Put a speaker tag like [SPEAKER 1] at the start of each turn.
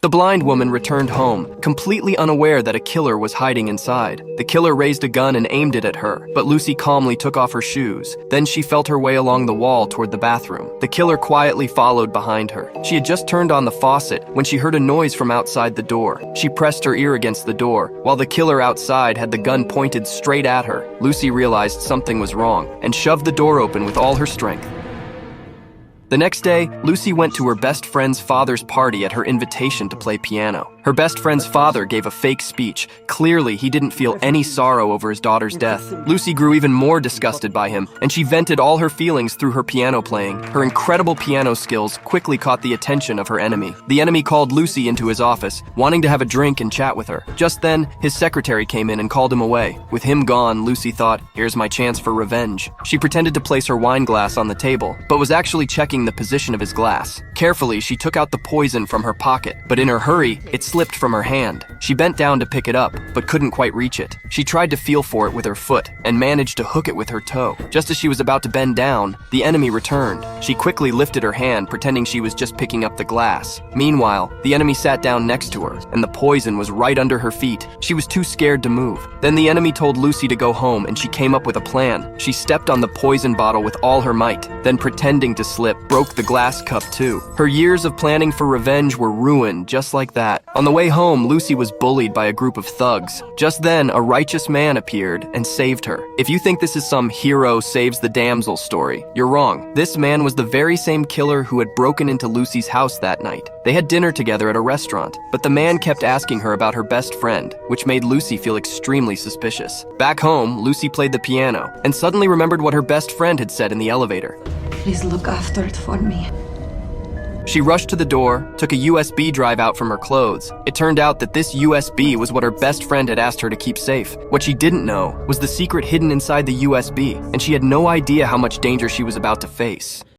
[SPEAKER 1] The blind woman returned home, completely unaware that a killer was hiding inside. The killer raised a gun and aimed it at her, but Lucy calmly took off her shoes. Then she felt her way along the wall toward the bathroom. The killer quietly followed behind her. She had just turned on the faucet when she heard a noise from outside the door. She pressed her ear against the door, while the killer outside had the gun pointed straight at her. Lucy realized something was wrong and shoved the door open with all her strength. The next day, Lucy went to her best friend's father's party at her invitation to play piano. Her best friend's father gave a fake speech. Clearly, he didn't feel any sorrow over his daughter's death. Lucy grew even more disgusted by him, and she vented all her feelings through her piano playing. Her incredible piano skills quickly caught the attention of her enemy. The enemy called Lucy into his office, wanting to have a drink and chat with her. Just then, his secretary came in and called him away. With him gone, Lucy thought, here's my chance for revenge. She pretended to place her wine glass on the table, but was actually checking the position of his glass. Carefully, she took out the poison from her pocket, but in her hurry, it slipped from her hand. She bent down to pick it up, but couldn't quite reach it. She tried to feel for it with her foot and managed to hook it with her toe. Just as she was about to bend down, the enemy returned. She quickly lifted her hand, pretending she was just picking up the glass. Meanwhile, the enemy sat down next to her, and the poison was right under her feet. She was too scared to move. Then the enemy told Lucy to go home, and she came up with a plan. She stepped on the poison bottle with all her might, then pretending to slip, broke the glass cup too. Her years of planning for revenge were ruined just like that. On the way home, Lucy was bullied by a group of thugs. Just then, a righteous man appeared and saved her. If you think this is some hero saves the damsel story, you're wrong. This man was the very same killer who had broken into Lucy's house that night. They had dinner together at a restaurant, but the man kept asking her about her best friend, which made Lucy feel extremely suspicious. Back home, Lucy played the piano and suddenly remembered what her best friend had said in the elevator.
[SPEAKER 2] Please look after it for me.
[SPEAKER 1] She rushed to the door, took a USB drive out from her clothes. It turned out that this USB was what her best friend had asked her to keep safe. What she didn't know was the secret hidden inside the USB, and she had no idea how much danger she was about to face.